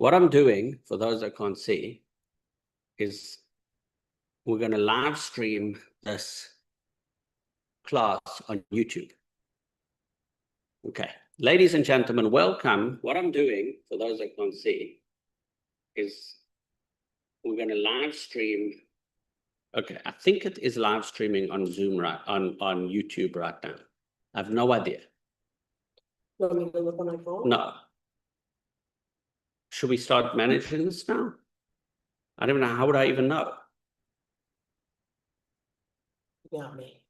What I'm doing, for those that can't see, is we're going to live stream this class on YouTube. Okay. Ladies and gentlemen, welcome. What I'm doing, for those that can't see, is we're going to live stream. Okay, I think it is live streaming on Zoom, right, on YouTube right now. I have no idea. You want me to look on my phone? No. Should we start managing this now? I don't know. How would I even know? Not me.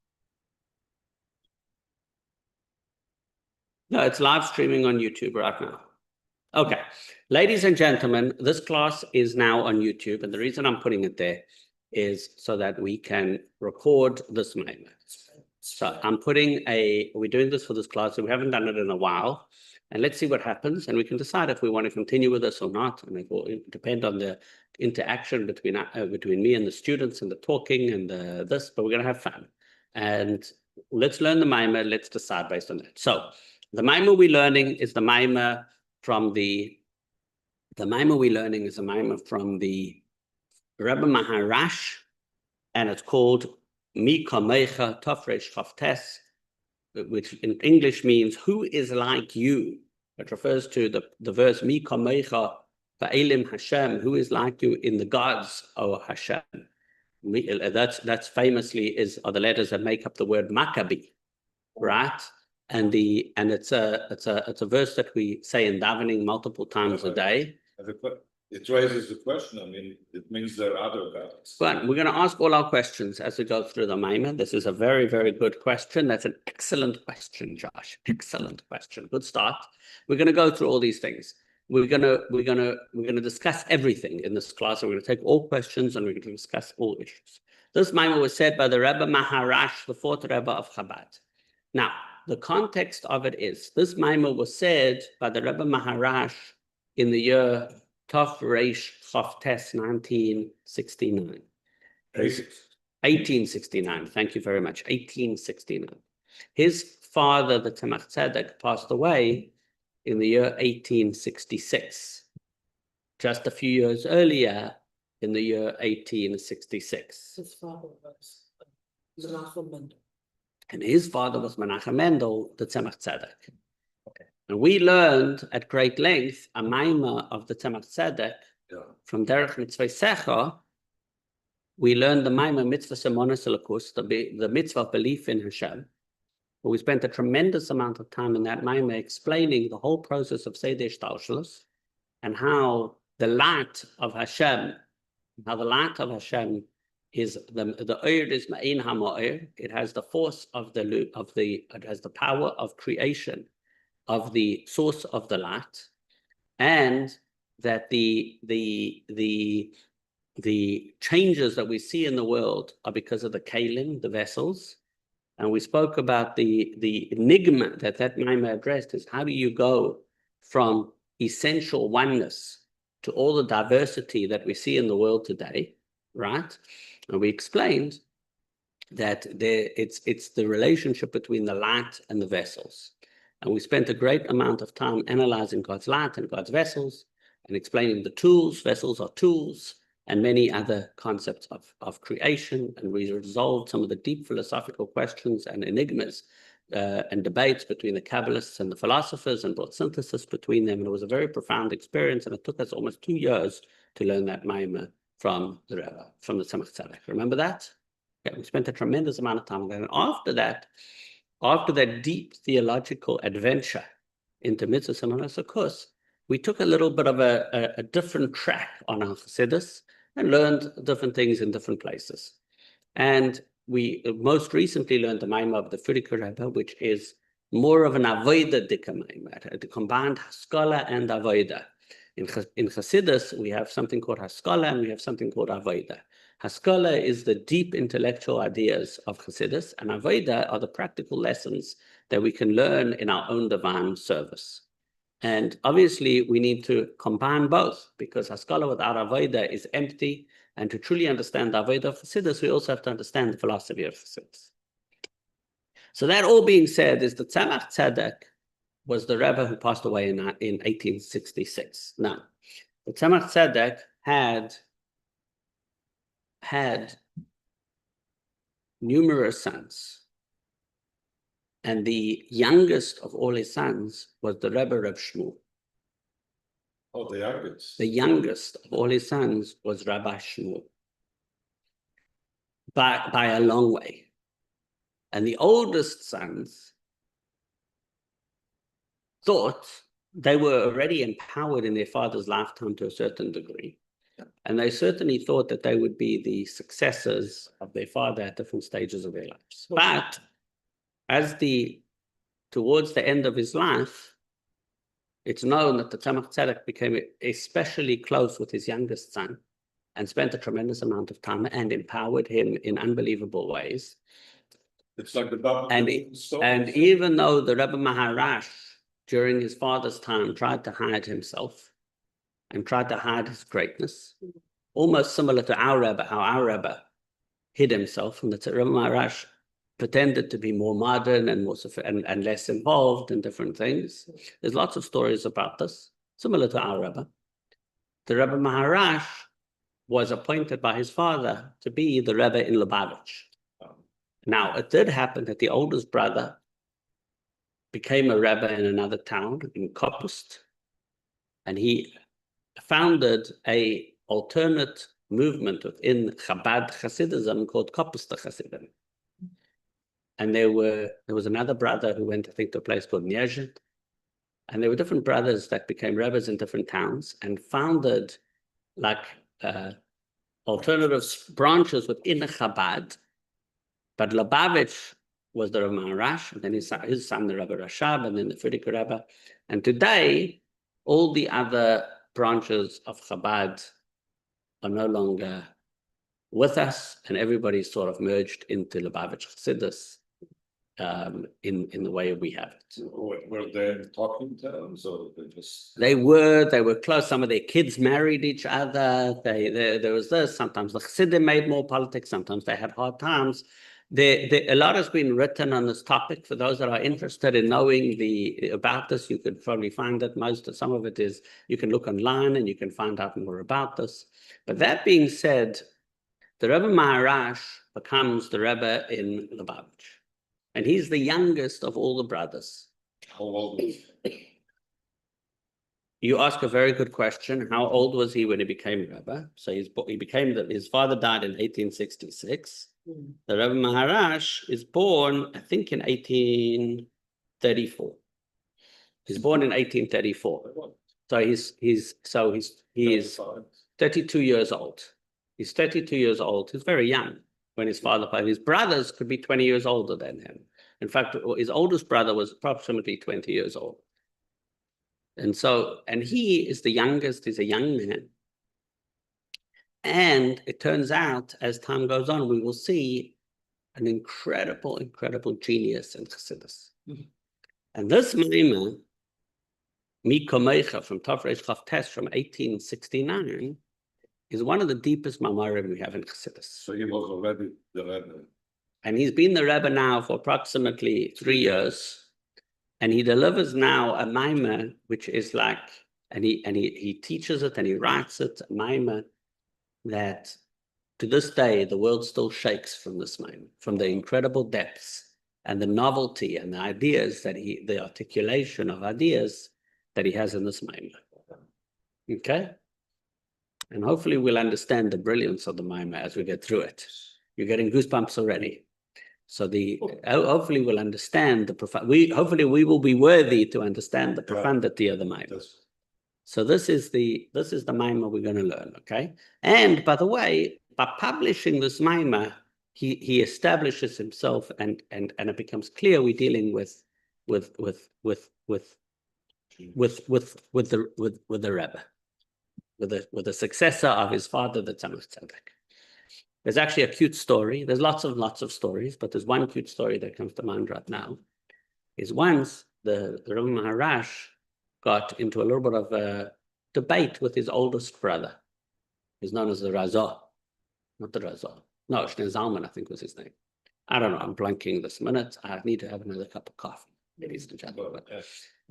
No, it's live streaming on YouTube right now. Okay. Ladies and gentlemen, this class is now on YouTube. And the reason I'm putting it there is so that we can record this moment. So I'm putting we're doing this for this class. So we haven't done it in a while. And let's see what happens. And we can decide if we want to continue with this or not. And it will depend on the interaction between me and the students and the talking and this, but we're going to have fun. And let's learn the Maimah. Let's decide based on that. So the Maimah we're learning is the Maimah from the Rebbe Maharash, and it's called Mi Kamecha Tafresh Chavtes, which in English means who is like you. It refers to the verse Mi Kamecha Va'elim Hashem, who is like you in the gods, O Hashem. That's famously are the letters that make up the word Maccabi, right? And it's a verse that we say in davening multiple times a day. It raises the question. I mean, it means there are other gods. But we're going to ask all our questions as we go through the Maimah. This is a very, very good question. That's an excellent question, Josh. Excellent question. Good start. We're going to go through all these things. We're going to discuss everything in this class. We're going to take all questions and we're going to discuss all issues. This Maimah was said by the Rebbe Maharash, the fourth Rebbe of Chabad. Now, the context of it is this Maimah was said by the Rebbe Maharash in the year Tov Reish Chavtes 1969. 1869. Thank you very much. 1869. His father, the Tzemach Tzedek, passed away in the year 1866. Just a few years earlier, in the year 1866. His father was Menachem Mendel. And his father was Menachem Mendel, the Tzemach Tzedek. Okay. And we learned at great length a Maimah of the Tzemach Tzedek from Derech Mitzvah Secha. We learned the Maimah Mitzvah Semonos Elokus, the mitzvah of belief in Hashem. But we spent a tremendous amount of time in that Maimah explaining the whole process of Seder Shtalshelus and how the light of Hashem, is the Oyer is Ma'in HaMo'er. It has the force it has the power of creation of the source of the light, and that the changes that we see in the world are because of the kalim, the vessels. And we spoke about the enigma that Maimah addressed is how do you go from essential oneness to all the diversity that we see in the world today, right? And we explained that it's the relationship between the light and the vessels. And we spent a great amount of time analyzing God's light and God's vessels and explaining the tools. Vessels are tools and many other concepts of creation. And we resolved some of the deep philosophical questions and enigmas and debates between the Kabbalists and the philosophers and brought synthesis between them. And it was a very profound experience. And it took us almost 2 years to learn that Maimah from the Rebbe, from the Tzemach Tzedek. Remember that? Yeah, we spent a tremendous amount of time there. And after that deep theological adventure into Mitzvah Semonos Elokus, we took a little bit of a different track on our Chassidus and learned different things in different places. And we most recently learned the Maimah of the Frierdiker Rebbe, which is more of an Avodah Dika Maimah. It combined Haskalah and Avodah. In Chassidus, we have something called Haskalah and we have something called Avodah. Haskalah is the deep intellectual ideas of Chassidus, and Avodah are the practical lessons that we can learn in our own divine service. And obviously, we need to combine both, because Haskalah without Avodah is empty, and to truly understand the Avodah of Chassidus, we also have to understand the philosophy of Chassidus. So that all being said, is the Tzemach Tzedek was the Rebbe who passed away in 1866. Now, The Tzemach Tzedek had numerous sons. And the youngest of all his sons was the Rebbe Reb Shmuel. Oh, the youngest. The youngest of all his sons was Rabbi Shmuel. By a long way. And the oldest sons thought they were already empowered in their father's lifetime to a certain degree. And they certainly thought that they would be the successors of their father at different stages of their lives. But towards the end of his life, it's known that the Tzemach Tzedek became especially close with his youngest son and spent a tremendous amount of time and empowered him in unbelievable ways. It's like the Bible. And even though the Rebbe Maharash, during his father's time, tried to hide himself and tried to hide his greatness, almost similar to our Rebbe, how our Rebbe hid himself, and the Rebbe Maharash pretended to be more modern and more and less involved in different things. There's lots of stories about this, similar to our Rebbe. The Rebbe Maharash was appointed by his father to be the Rebbe in Lubavitch. Now, it did happen that the oldest brother became a Rebbe in another town, in Kopust, and he founded an alternate movement within Chabad Hasidism called Kopuster Hasidim. And there was another brother who went, I think, to a place called Nezhit. And there were different brothers that became Rebbes in different towns and founded like alternative branches within Chabad. But Lubavitch was the Rebbe Maharash, and then his son, the Rebbe Rashab, and then the Frierdiker Rebbe. And today, all the other branches of Chabad are no longer with us, and everybody's sort of merged into Lubavitch Chassidus in the way we have it. Were they talking terms or they just? They were close. Some of their kids married each other. There was this. Sometimes the Chassidim made more politics. Sometimes they had hard times. A lot has been written on this topic. For those that are interested in knowing about this, you could probably find it. Some of it is, you can look online and you can find out more about this. But that being said, the Rebbe Maharash becomes the Rebbe in Lubavitch. And he's the youngest of all the brothers. How old was he? You ask a very good question. How old was he when he became Rebbe? So his father died in 1866. The Rebbe Maharash is born, I think, in 1834. He's born in 1834. So he is 32 years old. He's 32 years old. He's very young when his father died. His brothers could be 20 years older than him. In fact, his oldest brother was approximately 20 years old. And he is the youngest, he's a young man. And it turns out, as time goes on, we will see an incredible, incredible genius in Chassidus. And this Maimah, Mi Komecha, from Tov Reish Chaf Tes from 1869, is one of the deepest Mamarim we have in Chassidus. So he was already the Rebbe. And he's been the Rebbe now for approximately 3 years. And he delivers now a Maimah, which is like, and he teaches it and he writes it, a Maimah that to this day, the world still shakes from this Maimah, from the incredible depths and the novelty and the ideas the articulation of ideas that he has in this Maimah. Okay? And hopefully we'll understand the brilliance of the Maimah as we get through it. You're getting goosebumps already. So hopefully we'll understand hopefully we will be worthy to understand the profundity of the Maimah. So this is the Maimah we're going to learn, okay? And by the way, by publishing this Maimah, he establishes himself and it becomes clear we're dealing with the Rebbe, with the successor of his father, the Tzemach Tzedek. There's actually a cute story. There's lots of stories, but there's one cute story that comes to mind right now. Is once the Rebbe Maharash got into a little bit of a debate with his oldest brother. He's known as the Razah. Not the Razah. No, Shnei Zalman, I think was his name. I don't know. I'm blanking this minute. I need to have another cup of coffee, ladies and gentlemen.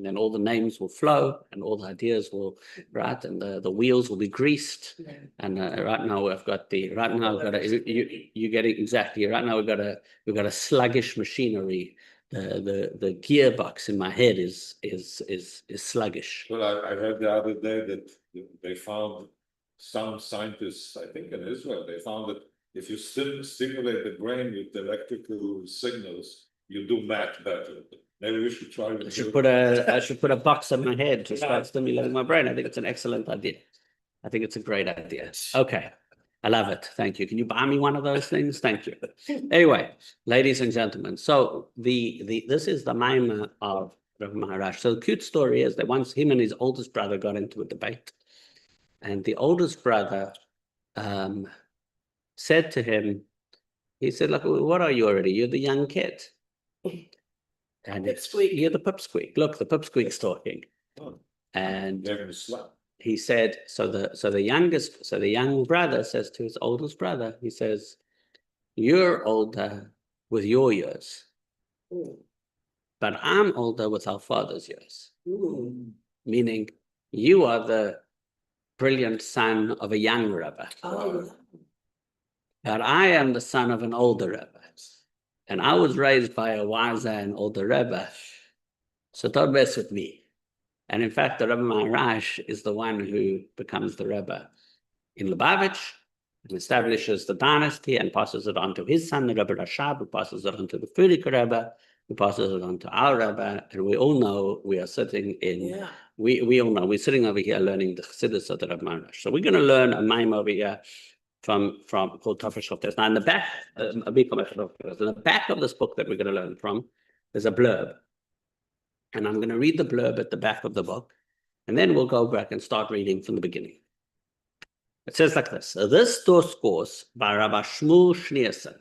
And then all the names will flow and all the ideas will, right, and the wheels will be greased. Yeah. And right now I've got you get it exactly. Right now we've got a sluggish machinery. The gearbox in my head is sluggish. Well, I heard the other day that they found some scientists, I think in Israel, they found that if you stimulate the brain with electrical signals, you do math better. Maybe we should try. I should put a box on my head to start stimulating my brain. I think it's an excellent idea. I think it's a great idea. Okay. I love it. Thank you. Can you buy me one of those things? Thank you. Anyway, ladies and gentlemen, so this is the Maimah of Rav Maharash. So the cute story is that once him and his oldest brother got into a debate, and the oldest brother said to him, he said, "Look, what are you already? You're the young kid." And Pipsqueak. you're the pipsqueak. Look, the pipsqueak's talking. Oh. And Gave him a slap. he said, so the young brother says to his oldest brother, he says, "You're older with your years, Ooh. but I'm older with our father's years." Ooh. Meaning you are the brilliant son of a young Rebbe, Oh, but I am the son of an older Rebbe. And I was raised by a wiser and older Rebbe, so don't mess with me. And in fact, the Rebbe Maharash is the one who becomes the Rebbe in Lubavitch and establishes the dynasty and passes it on to his son, the Rebbe Rashab, who passes it on to the Frierdiker Rebbe, who passes it on to our Rebbe. And we all know we are sitting in, yeah. we all know, we're sitting over here learning the Chassidus of the Rebbe Maharash. So we're going to learn a Maimah over here from called Tafel Shoftes. Now in the back, in the back of this book that we're going to learn from, there's a blurb. And I'm going to read the blurb at the back of the book, and then we'll go back and start reading from the beginning. It says like this: this discourse by Rabbi Shmuel Schneerson,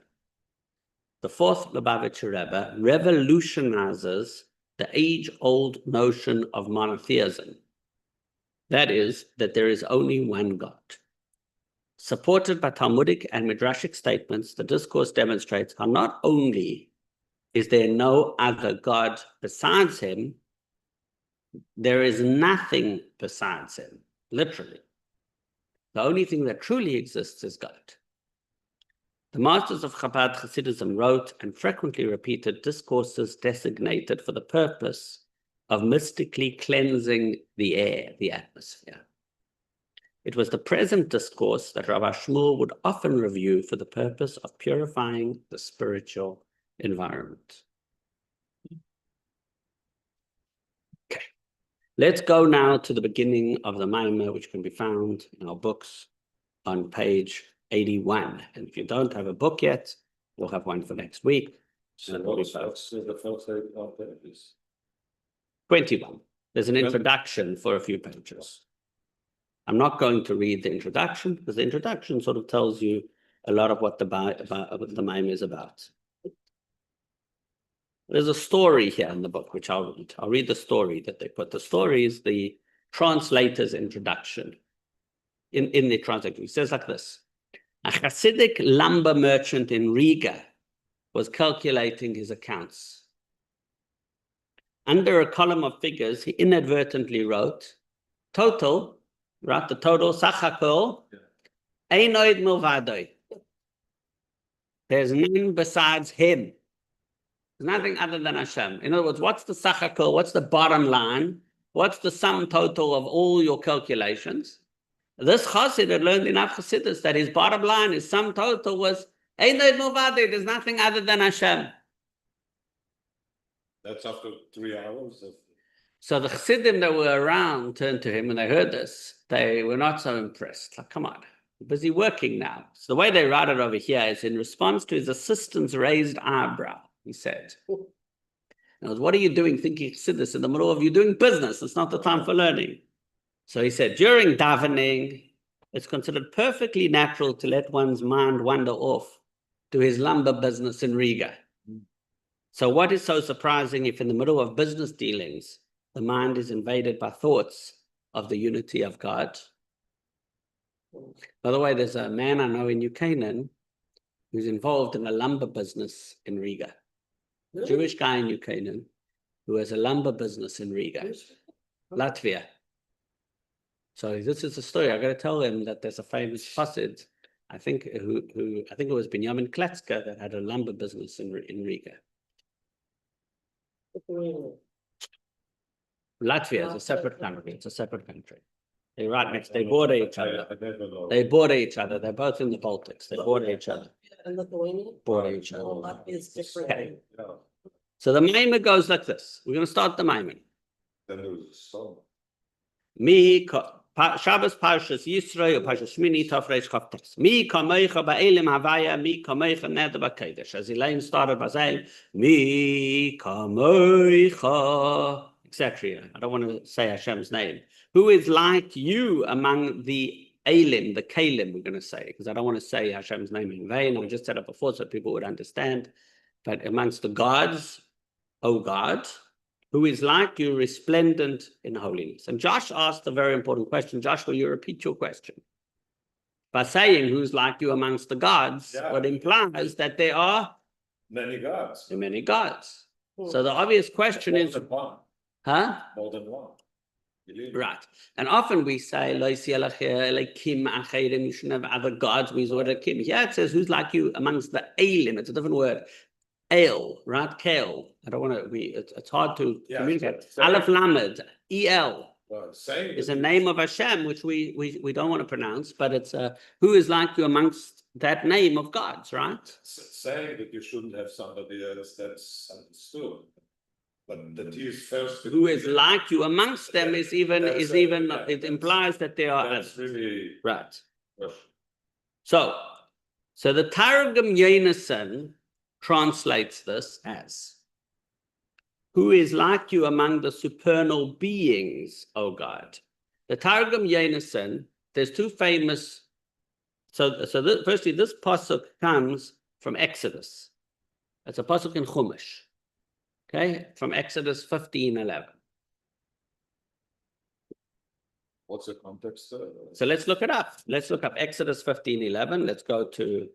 the fourth Lubavitcher Rebbe, revolutionizes the age-old notion of monotheism. That is, that there is only one God. Supported by Talmudic and Midrashic statements, the discourse demonstrates how not only is there no other God besides him, there is nothing besides him, literally. The only thing that truly exists is God. The masters of Chabad Hasidism wrote and frequently repeated discourses designated for the purpose of mystically cleansing the air, the atmosphere. It was the present discourse that Rabbi Shmuel would often review for the purpose of purifying the spiritual environment. Okay, let's go now to the beginning of the Maimah, which can be found in our books on page 81. And if you don't have a book yet, we'll have one for next week. So what was the first thing about that is? 21. There's an introduction for a few pages. I'm not going to read the introduction because the introduction sort of tells you a lot of what the Maimah is about. There's a story here in the book, which I'll read. I'll read the story that they put. The story is the translator's introduction. In the translation, it says like this: a Hasidic lumber merchant in Riga was calculating his accounts. Under a column of figures, he inadvertently wrote, total, right, the total, Sachakol, Einoid Milvadoi. There's none besides him. There's nothing other than Hashem. In other words, what's the Sachakol? What's the bottom line? What's the sum total of all your calculations? This Chassid had learned enough Chassidus that his bottom line, his sum total was Einoid Milvadoi. There's nothing other than Hashem. That's after 3 hours of. So the Chassidim that were around turned to him when they heard this. They were not so impressed. Like, come on, you're busy working now. So the way they write it over here is in response to his assistant's raised eyebrow, he said. Now, what are you doing thinking Chassidus in the middle of you doing business? It's not the time for learning. So he said, during davening, it's considered perfectly natural to let one's mind wander off to his lumber business in Riga. So what is so surprising if in the middle of business dealings, the mind is invaded by thoughts of the unity of God? By the way, there's a man I know in New Canaan who's involved in a lumber business in Riga. Really? Jewish guy in New Canaan who has a lumber business in Riga, Latvia. So this is the story. I got to tell him that there's a famous chassid, I think, I think it was Benjamin Kletzker that had a lumber business in Riga. Lithuania. Latvia is a separate country. It's a separate country. They're right next. They border each other. I never know. They border each other. They're both in the Baltics. They border each other. And Lithuania? Border each other. Oh, Latvia is different. Okay. Yeah, So the Maimon goes like this. We're going to start the Maimon. then there was a song. Shabbos Parshas Yisro, Parshas Shmini, Tafresh Chavtes. Mi kamecha ba'elim havaya, mi kamecha neder b'kodesh. As Elaine started by saying, mi kamecha, etc. I don't want to say Hashem's name. Who is like you among the Elim, the Kalim, we're going to say, because I don't want to say Hashem's name in vain. I just said it before so people would understand. But amongst the gods, O God, who is like you, resplendent in holiness. And Josh asked a very important question. Josh, will you repeat your question? By saying who's like you amongst the gods, Yeah. what implies that there are Many gods. many gods. Hmm. So the obvious question More is, than one, huh? more than one. Believe me. Right. And often we say, Lo yisi alacheh elekim acherim, you shouldn't have other gods, we use the word Elohim. Here it says, who's like you amongst the Elim? It's a different word. El, right? Kel. I don't want to, it's hard to Yeah, communicate. so- Aleph Lamed, El Well, saying is that a name of Hashem, which we don't want to pronounce, but it's who is like you amongst that name of gods, right? saying that you shouldn't have somebody else, that's understood. But that he is first. Who is like you amongst them is even, Yeah, it implies that they are That's others. really. Right. Russian. So the Targum Yonason translates this as, who is like you among the supernal beings, O God. The Targum Yonason, there's two famous, firstly, this pasuk comes from Exodus. It's a pasuk in Chumash, okay, from Exodus 15:11. What's the context? So let's look it up. Let's look up Exodus 15:11. Let's go to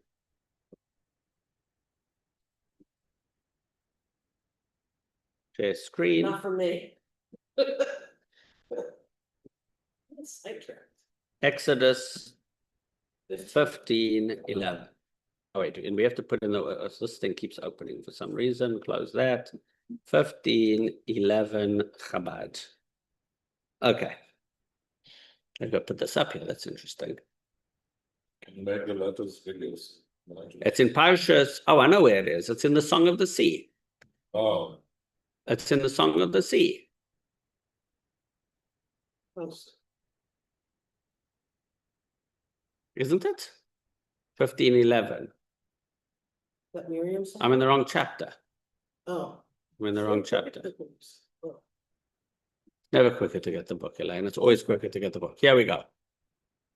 share screen. Not for me. Sidetracked. Exodus 15:11. Oh wait, and we have to put in the this thing keeps opening for some reason. Close that. 15:11 Chabad. Okay. I'm gonna put this up here. That's interesting. Can you make the letters bigger? It's in Parshas. Oh, I know where it is. It's in the Song of the Sea. Oh, It's in the Song of the Sea. Isn't it? 15:11. That Miriam said? I'm in the wrong chapter. Oh. I'm in the wrong chapter. Oh. Never quicker to get the book, Elaine. It's always quicker to get the book. Here we go.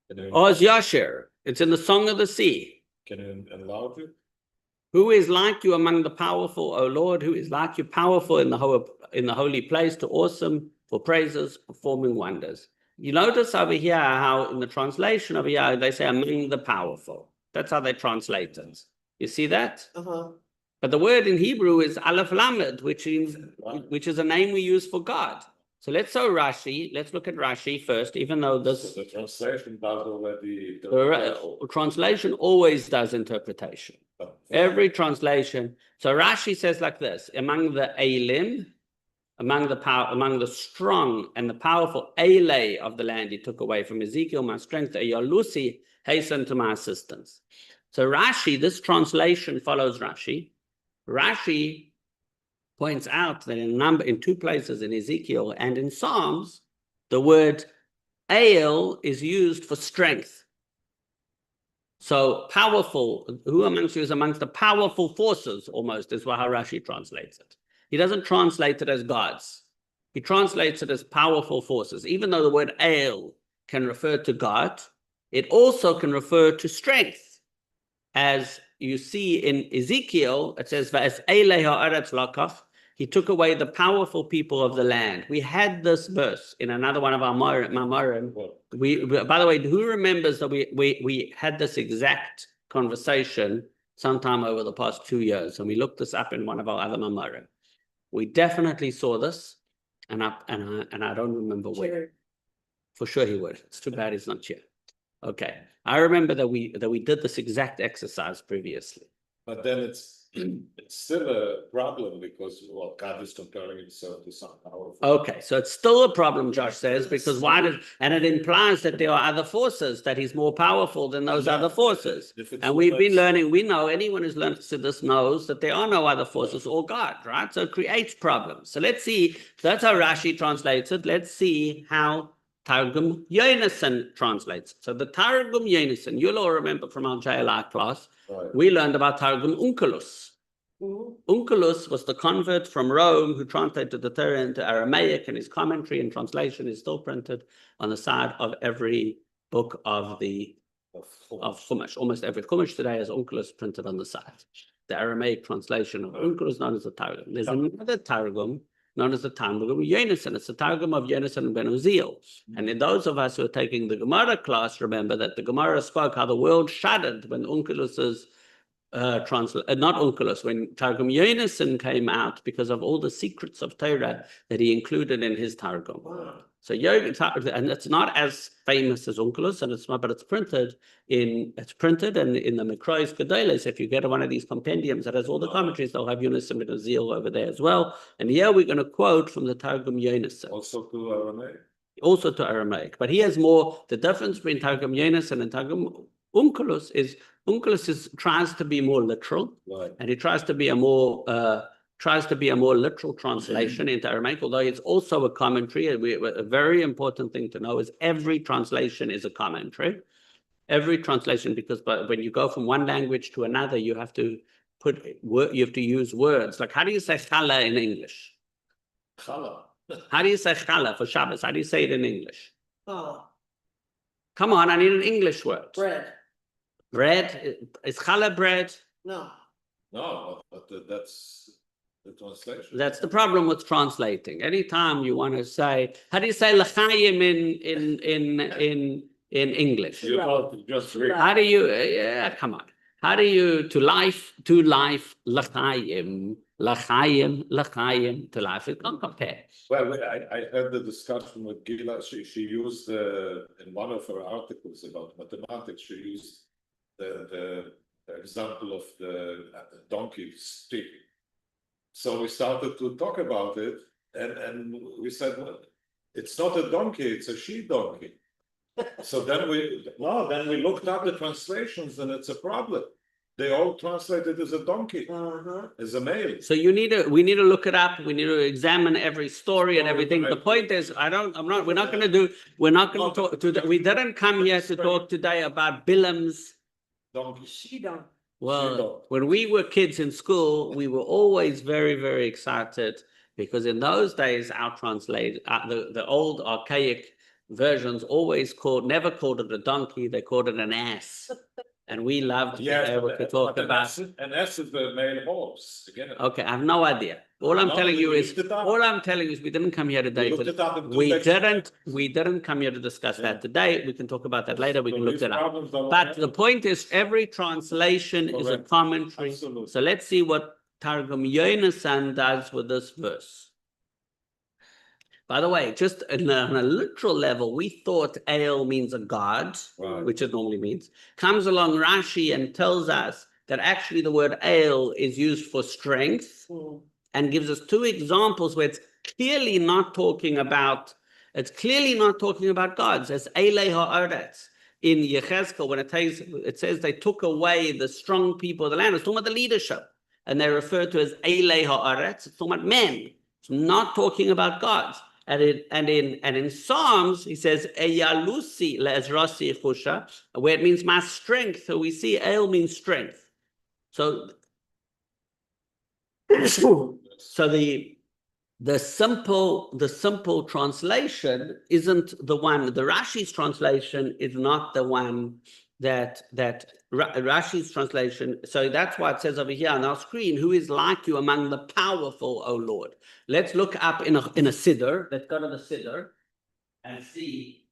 can you, Oz Yashir. It's in the Song of the Sea. can you enlarge it? Who is like you among the powerful, O Lord? Who is like you, powerful in the holy place, to awesome for praises, performing wonders. You notice over here how in the translation over here they say among the powerful. That's how they translate it. You see that? Uh-huh. But the word in Hebrew is Aleph Lamed, which is a name we use for God. So let's Rashi. Let's look at Rashi first, even though this The translation does already. translation always does interpretation. Every translation. So Rashi says like this: among the Elim, among the strong and the powerful Ele of the land, he took away from Ezekiel my strength. Yalusi, hasten to my assistance. So Rashi, this translation follows Rashi. Rashi points out that in two places in Ezekiel and in Psalms, the word El is used for strength. So powerful, who amongst you is amongst the powerful forces, almost, is how Rashi translates it. He doesn't translate it as gods. He translates it as powerful forces. Even though the word El can refer to God, it also can refer to strength. As you see in Ezekiel, it says, "Va'es elei ha'aretz lakach," he took away the powerful people of the land. We had this verse in another one of our Mamorim. By the way, who remembers that we had this exact conversation sometime over the past 2 years, and we looked this up in one of our other Mamorim. We definitely saw this, and I don't remember where. Jerry, For sure he would. It's too bad he's not here. Okay, I remember that we did this exact exercise previously. But then it's still a problem because, well, God is comparing himself to some powerful. Okay, so it's still a problem, Josh says, because and it implies that there are other forces, that he's more powerful than those other forces. If it's And we've been like- learning, we know, anyone who's learned to this knows that there are no other forces or God, right? So it creates problems. So let's see, that's how Rashi translates it. Let's see how Targum Yonason translates. So the Targum Yonason, you'll all remember from our JLI class, Right. we learned about Targum Onkelos. mhm, Onkelos was the convert from Rome who translated the Torah into Aramaic, and his commentary and translation is still printed on the side of every book of Chumash. Almost every Chumash today has Onkelos printed on the side. The Aramaic translation of Onkelos known as the Targum. There's another Targum known as the Targum Yonason. It's the Targum of Yonason and Ben Uziel. And in those of us who are taking the Gemara class, remember that the Gemara spoke how the world shuddered when Onkelos's not Onkelos, when Targum Yonason came out because of all the secrets of Torah that he included in his Targum. wow. So and it's not as famous as Onkelos, and it's not, but it's printed and in the Mikrois Gedolos. If you get one of these compendiums that has all the commentaries, they'll have Yonason and Uziel over there as well. And here we're going to quote from the Targum Yonason. Also to Aramaic. Also to Aramaic, but he has more. The difference between Targum Yonason and Targum Onkelos is tries to be more literal, Right. and he tries to be a more literal translation into Aramaic. Although it's also a commentary. A very important thing to know is every translation is a commentary. Every translation, because when you go from one language to another, you have to use words. Like, how do you say challah in English? Challah. How do you say challah for Shabbos? How do you say it in English? Oh, Come on, I need an English word. bread, Bread, is challah bread? no, No, but that's the translation. That's the problem with translating. Anytime you want to say, how do you say l'chaim in English? You don't just read. How do you, come on. How do you, to life, l'chaim, to life, it can't compare. Well, I had the discussion with Gila. She used in one of her articles about mathematics, she used the example of the donkey stick. So we started to talk about it, and we said, well, it's not a donkey, it's a she donkey. So then we looked up the translations, and it's a problem. They all translated as a donkey, as a male. So we need to look it up. We need to examine every story and everything. The point is, we're not going to talk we didn't come here to talk today about Bilam's. Donkey. she don't. Well, when we were kids in school, we were always very, very excited because in those days, our the old archaic versions never called it a donkey, they called it an ass. And we loved to be able to talk about. An ass is the male horse. Again. Okay, I have no idea. All I'm telling you is we didn't come here today. We didn't come here to discuss that today. We can talk about that later. We can look it up. But the point is, every translation is a commentary. Absolutely. So let's see what Targum Yonason does with this verse. By the way, just on a literal level, we thought El means a god, Right. which it normally means. Comes along Rashi and tells us that actually the word El is used for strength, and gives us two examples where it's clearly not talking about gods. As Elei Ha'aretz in Yechezkel, when it says they took away the strong people of the land, it's talking about the leadership, and they're referred to as Elei Ha'aretz. It's talking about men. It's not talking about gods. And in Psalms, he says, Eyalusi le'ezrasi chusha, where it means my strength. So we see El means strength. So the simple translation isn't the one. The Rashi's translation is not the one that Rashi's translation. So that's why it says over here on our screen, who is like you among the powerful, O Lord. Let's look up in a siddur. Let's go to the siddur and see.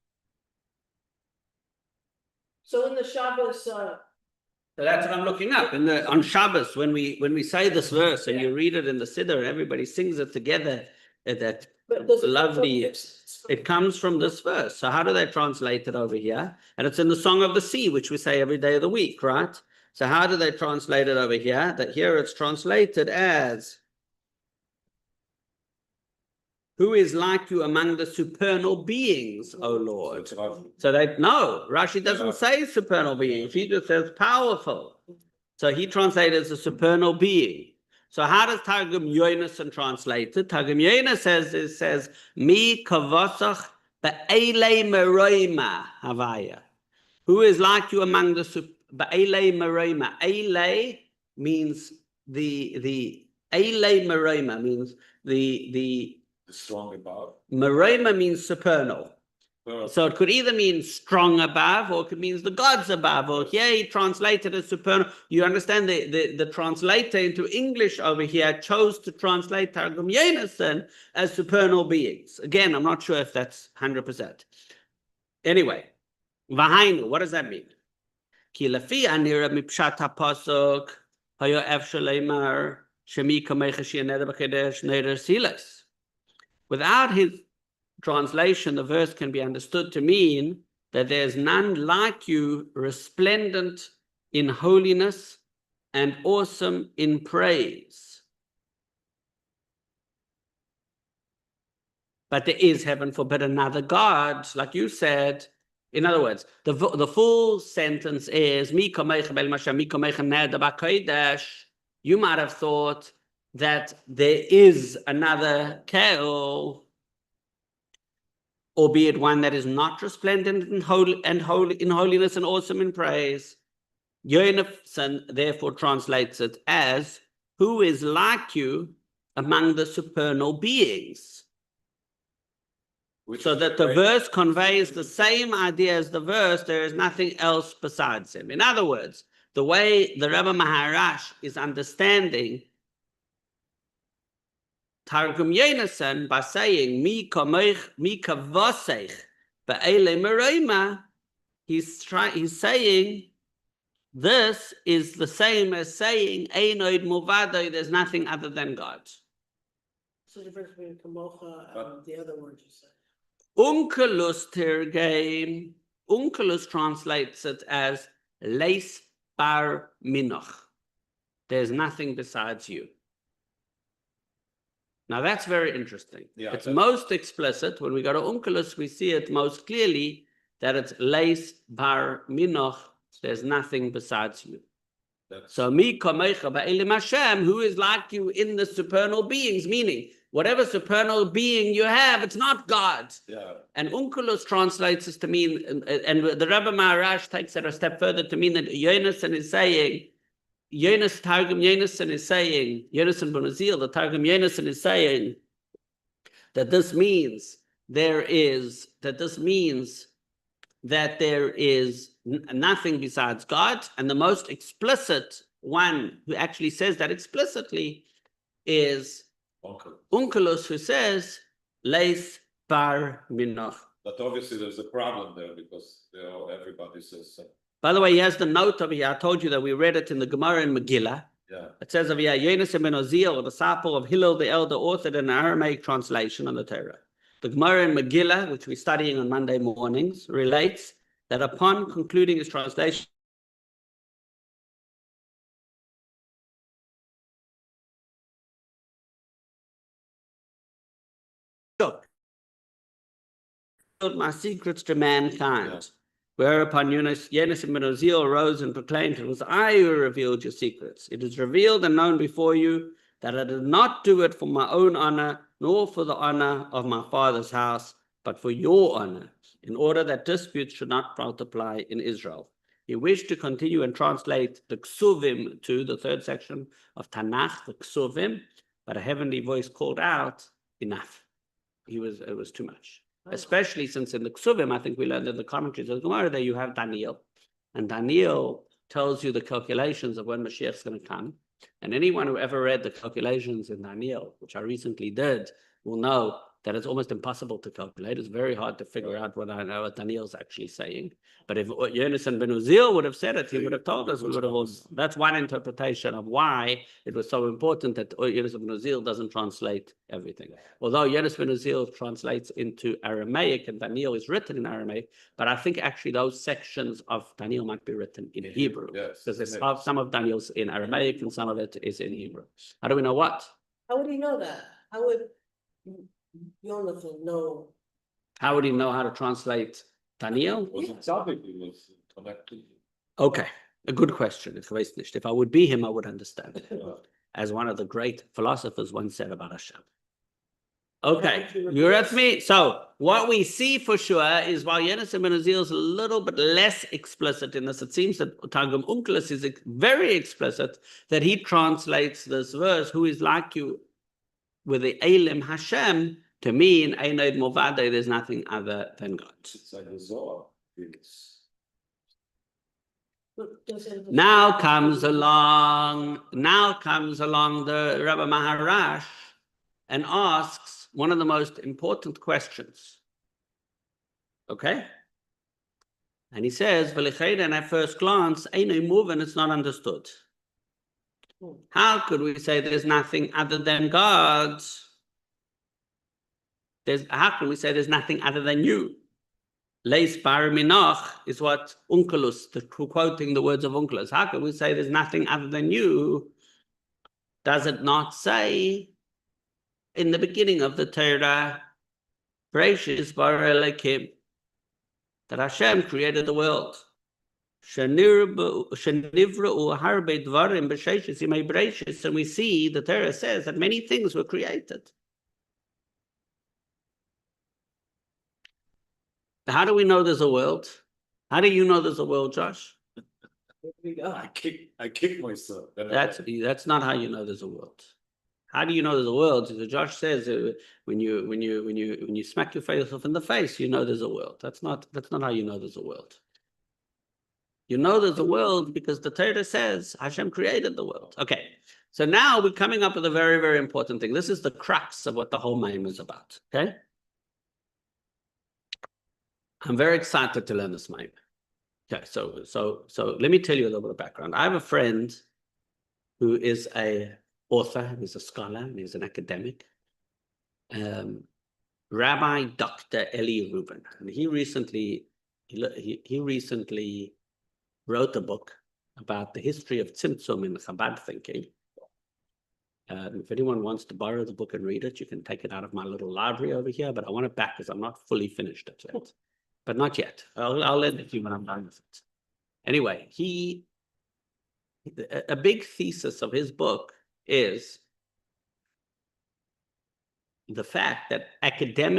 So in the Shabbos So that's what I'm looking up on Shabbos when we say this verse and you read it in the Siddur and everybody sings it together. That But does it come from lovely. this? It comes from this verse. So how do they translate it over here? And it's in the Song of the Sea, which we say every day of the week, right? So how do they translate it over here? That here it's translated as, who is like you among the supernal beings, O Lord? It's Rashi. So Rashi doesn't Yeah. say supernal beings. He just says powerful. So he translated as a supernal being. So how does Targum Yonason translate it? Targum Yonason says, Mi kavosach be'elei meroima havaya. Who is like you among the be'elei meroima? Elei means the elei meroima means the Strong above. meroima means supernal. Well, So it could either mean strong above, or it could mean the gods above, or here he translated as supernal. You understand the translator into English over here chose to translate Targum Yonason as supernal beings. Again, I'm not sure if that's 100%. Anyway, Vahainu, what does that mean? Ki lafi anira mipshat hapasuk hayo efshel leimar shemi kamecha she'aneda b'kedesh neder silas. Without his translation, the verse can be understood to mean that there's none like you, resplendent in holiness and awesome in praise. But there is, heaven forbid, another God, like you said. In other words, the full sentence is, you might have thought that there is another Ke'el, albeit one that is not resplendent in holiness and awesome in praise. Yonason therefore translates it as, who is like you among the supernal beings? which So is that the great. verse conveys the same idea as the verse, there is nothing else besides him. In other words, the way the Rebbe Maharash is understanding Targum Yonason by saying mi kavosech be'elei meroima, he's saying this is the same as saying Einoid Muvado, there's nothing other than God. So the difference between Kamocha and the other word you said. Onkelos Tergame, Onkelos translates it as Leis Bar Minoch. There's nothing besides you. Now that's very interesting. Yeah, it's that's- most explicit. When we go to Onkelos, we see it most clearly that it's Leis Bar Minoch. There's nothing besides you. That's- So mi kamecha ba'elim Hashem, who is like you in the supernal beings, meaning whatever supernal being you have, it's not God. yeah, And Onkelos translates this to mean, and the Rebbe Maharash takes it a step further to mean that Yonason is saying, Targum Yonason is saying, Yonason ben Uziel, the Targum Yonason is saying that this means there is nothing besides God, and the most explicit one who actually says that explicitly is uncle. Onkelos, who says Leis Bar Minoch. But obviously there's a problem there because everybody says so. By the way, he has the note over here. I told you that we read it in the Gemara in Megillah. Yeah, It says over here, Yonason ben Uziel, the disciple of Hillel the elder, authored an Aramaic translation on the Torah. The Gemara in Megillah, which we're studying on Monday mornings, relates that upon concluding his translation, my secrets to mankind. Yeah. Whereupon Yonason ben Uziel arose and proclaimed, it was I who revealed your secrets. It is revealed and known before you that I did not do it for my own honor, nor for the honor of my father's house, but for your honor, in order that disputes should not multiply in Israel. He wished to continue and translate the Ksuvim to the third section of Tanakh, the Ksuvim, but a heavenly voice called out, enough. It was too much. Especially since in the Ksuvim, I think we learned in the commentaries of the Gemara that you have Daniel. And Daniel tells you the calculations of when Mashiach is going to come. And anyone who ever read the calculations in Daniel, which I recently did, will know that it's almost impossible to calculate. It's very hard to figure out what Daniel's actually saying. But if Yonasan ben Uziel would have said it, he would have told us. We would have also, that's one interpretation of why it was so important that Yonasan ben Uziel doesn't translate everything. Although Yonasan ben Uziel translates into Aramaic and Daniel is written in Aramaic, but I think actually those sections of Daniel might be written in Hebrew. Yes. Because there's some of Daniel's in Aramaic and some of it is in Hebrew. How do we know what? How would he know that? How would Jonathan know? How would he know how to translate Daniel? Was it something he was connected? Okay, a good question. If I would be him, I would understand. As one of the great philosophers once said about Hashem. Okay, you're with me? So what we see for sure is while Yonasan ben Uziel is a little bit less explicit in this, it seems that Targum Onkelos is very explicit that he translates this verse, who is like you, with the Elim Hashem, to mean Einoid Movade, there's nothing other than God. It's like the Zohar. It's Now comes along the Rabbi Maharash and asks one of the most important questions. Okay? And he says, and at first glance, Einoid Moven, it's not understood. How could we say there's nothing other than God? How can we say there's nothing other than you? Leis bar minach is what Onkelos, quoting the words of Onkelos. How can we say there's nothing other than you? Does it not say in the beginning of the Torah, Bereshis bara Elokim, that Hashem created the world? And we see the Torah says that many things were created. How do we know there's a world? How do you know there's a world, Josh? I kick myself. That's not how you know there's a world. How do you know there's a world? Josh says when you smack yourself in the face, you know there's a world. That's not how you know there's a world. You know there's a world because the Torah says Hashem created the world. Okay, so now we're coming up with a very, very important thing. This is the crux of what the whole Maim is about, okay? I'm very excited to learn this Maim. Okay, so let me tell you a little bit of background. I have a friend who is an author, he's a scholar, and he's an academic, Rabbi Dr. Eli Rubin. And he recently wrote a book about the history of Tzimtzum in Chabad thinking. If anyone wants to borrow the book and read it, you can take it out of my little library over here, but I want it back because I'm not fully finished it yet. But not yet. I'll lend it to you when I'm done with it. Anyway, a big thesis of his book is the fact that there are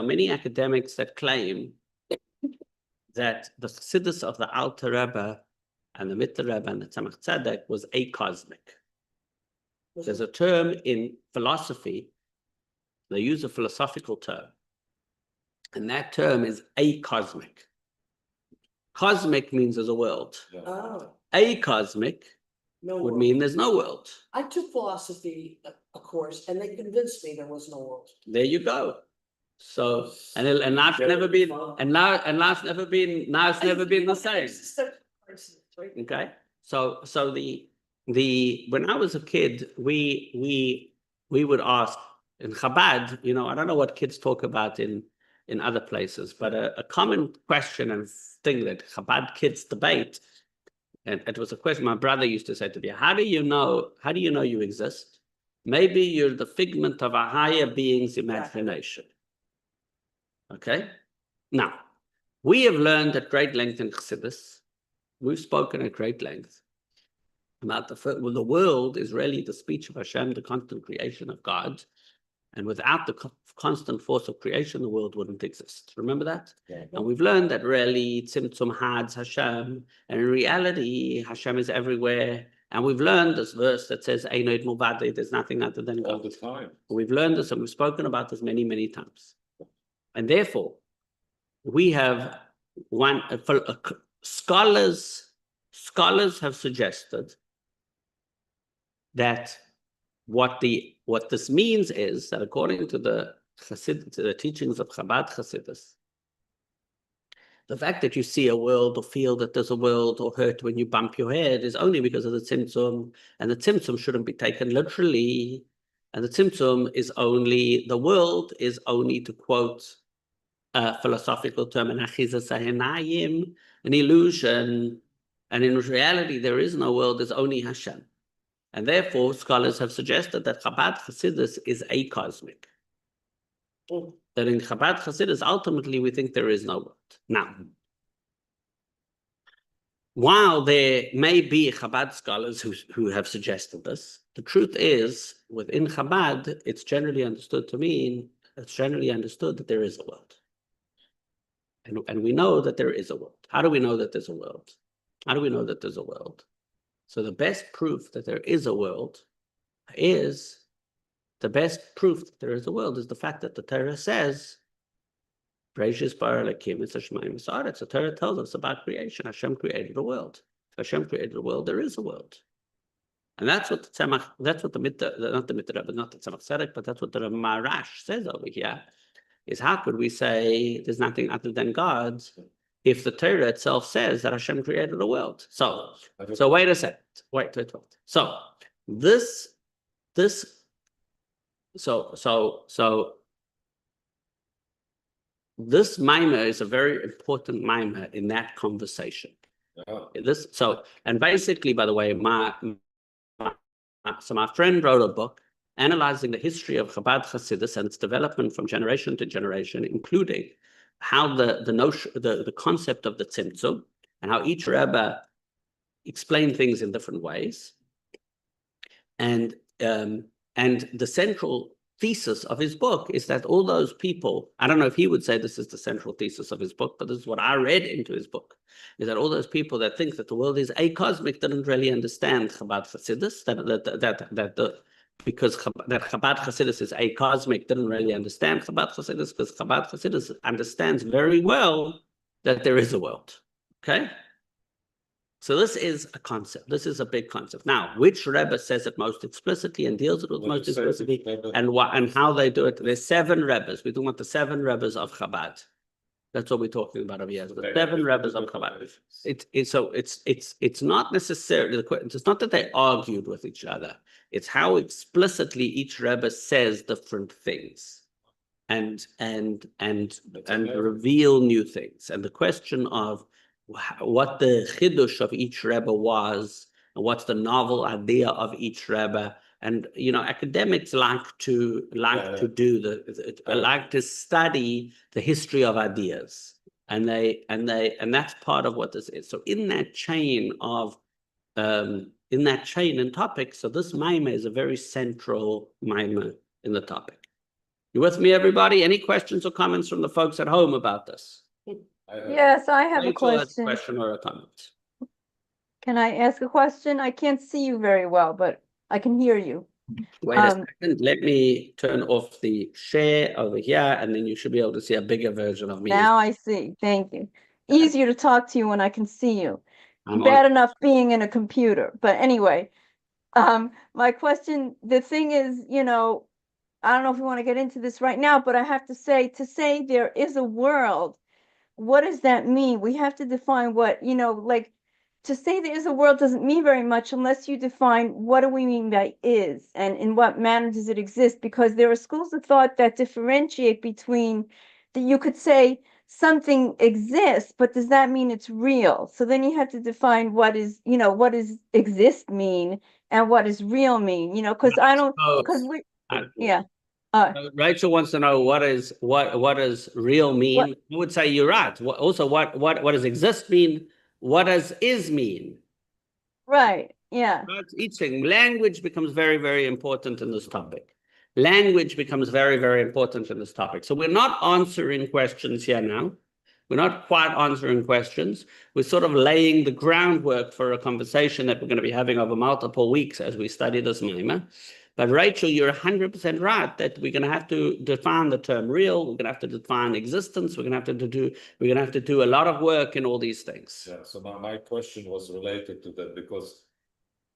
many academics that claim that the Chassidus of the Alter Rebbe and the Mitter Rebbe and the Tzemach Tzedek was acosmic. There's a term in philosophy, they use a philosophical term, and that term is acosmic. Cosmic means there's a world. Oh, Acosmic no would world. mean there's no world. I took philosophy, a course, and they convinced me there was no world. There you go. So and now it's never been now it's never been the same. Okay. So when I was a kid, we would ask in Chabad, I don't know what kids talk about in other places, but a common question and thing that Chabad kids debate, and it was a question my brother used to say to me, how do you know you exist? Maybe you're the figment of a higher being's imagination. Okay? Now, we have learned at great length in Chassidus, we've spoken at great length about the world is really the speech of Hashem, the constant creation of God. And without the constant force of creation, the world wouldn't exist. Remember that? Yeah. And we've learned that really Tzimtzum has Hashem, and in reality, Hashem is everywhere. And we've learned this verse that says, Einoid Movade, there's nothing other than God. All the time. We've learned this and we've spoken about this many, many times. And therefore, we have scholars have suggested that what this means is that according to the teachings of Chabad Hasidus, the fact that you see a world or feel that there's a world or hurt when you bump your head is only because of the tzimtzum, and the tzimtzum shouldn't be taken literally. And the tzimtzum is only, the world is only, to quote a philosophical term, an achizas ha'enayim, an illusion. And in reality, there is no world, there's only Hashem. And therefore, scholars have suggested that Chabad Hasidus is acosmic. That in Chabad Hasidus, ultimately, we think there is no world. Now, while there may be Chabad scholars who have suggested this, the truth is, within Chabad, it's generally understood that there is a world. And we know that there is a world. How do we know that there's a world? How do we know that there's a world? So the best proof that there is a world is the fact that the Torah says, Bereshis bara Elokim et hashamayim v'haaretz. The Torah tells us about creation. Hashem created a world. If Hashem created a world, there is a world. And that's what the Tzemach, that's what the Mitzvah, not the Mitzvah, not the Tzemach Tzedek, but that's what the Marash says over here, is how could we say there's nothing other than God if the Torah itself says that Hashem created the world? So wait a second. Wait. So this mimer is a very important mimer in that conversation. And basically, by the way, my friend wrote a book analyzing the history of Chabad Hasidus and its development from generation to generation, including how the concept of the tzimtzum and how each Rebbe explained things in different ways. And the central thesis of his book is that all those people, I don't know if he would say this is the central thesis of his book, but this is what I read into his book, is that all those people that think that the world is acosmic didn't really understand Chabad Hasidus, because Chabad Hasidus is acosmic, didn't really understand Chabad Hasidus, because Chabad Hasidus understands very well that there is a world, okay? So this is a concept. This is a big concept. Now, which Rebbe says it most explicitly and deals with it most explicitly, and how they do it? There's 7 Rebbes. We're talking about the 7 Rebbes of Chabad. That's what we're talking about over here. The 7 Rebbes of Chabad. It's not necessarily it's not that they argued with each other. It's how explicitly each Rebbe says different things, and reveal new things. And the question of what the chidush of each Rebbe was, and what's the novel idea of each Rebbe. And academics like to study the history of ideas, and that's part of what this is. So in that chain and topic, so this maimah is a very central maimah in the topic. You with me, everybody? Any questions or comments from the folks at home about this? Yes, I have a question. question. Or a comment? Can I ask a question? I can't see you very well, but I can hear you. Wait a second. Let me turn off the share over here, and then you should be able to see a bigger version of me. Now I see. Thank you. Easier to talk to you when I can see you. I'm Bad enough being in a computer. But anyway, my question, the thing is, I don't know if you want to get into this right now, but I have to say there is a world, what does that mean? We have to define what, to say there is a world doesn't mean very much unless you define what do we mean by is, and in what manner does it exist, because there are schools of thought that differentiate between that. You could say something exists, but does that mean it's real? So then you have to define what does exist mean and what does real mean, Rachel wants to know what does real mean. I would say you're right. Also, what does exist mean? What does is mean? Right. Yeah. That's each thing. Language becomes very, very important in this topic. Language becomes very, very important in this topic. So we're not answering questions here now. We're not quite answering questions. We're sort of laying the groundwork for a conversation that we're going to be having over multiple weeks as we study this maimah. But Rachel, you're 100% right that we're going to have to define the term real. We're going to have to define existence. We're going to have to do a lot of work in all these things. Yeah. So my question was related to that, because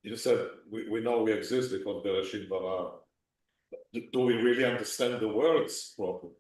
You said, we know we exist because Bereshit bara. Do we really understand the words properly?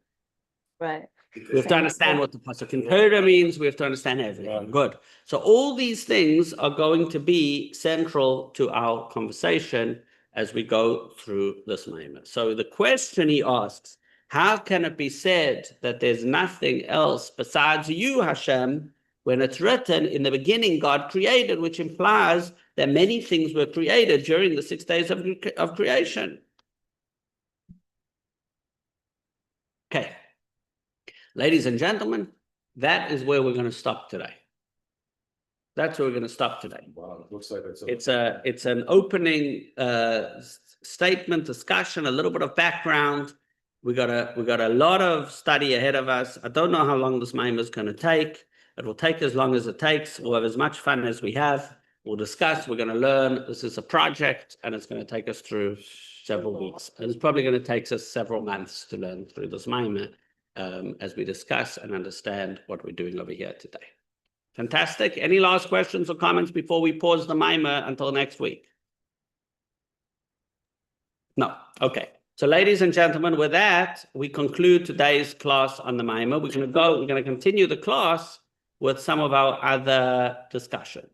Right. We have to understand what the pasuk in Torah means. We have to understand everything. Right. Good. So all these things are going to be central to our conversation as we go through this moment. So the question he asks, how can it be said that there's nothing else besides you, Hashem, when it's written in the beginning God created, which implies that many things were created during the 6 days of creation. Okay. Ladies and gentlemen, that is where we're going to stop today. That's where we're going to stop today. Wow, it looks like It's an opening statement, discussion, a little bit of background. We got a lot of study ahead of us. I don't know how long this Maimah is going to take. It will take as long as it takes. We'll have as much fun as we have. We'll discuss. We're going to learn. This is a project, and it's going to take us through several weeks. And it's probably going to take us several months to learn through this Maimah as we discuss and understand what we're doing over here today. Fantastic. Any last questions or comments before we pause the Maimah until next week? No. Okay. So ladies and gentlemen, with that, we conclude today's class on the Maimah. We're going to continue the class with some of our other discussions.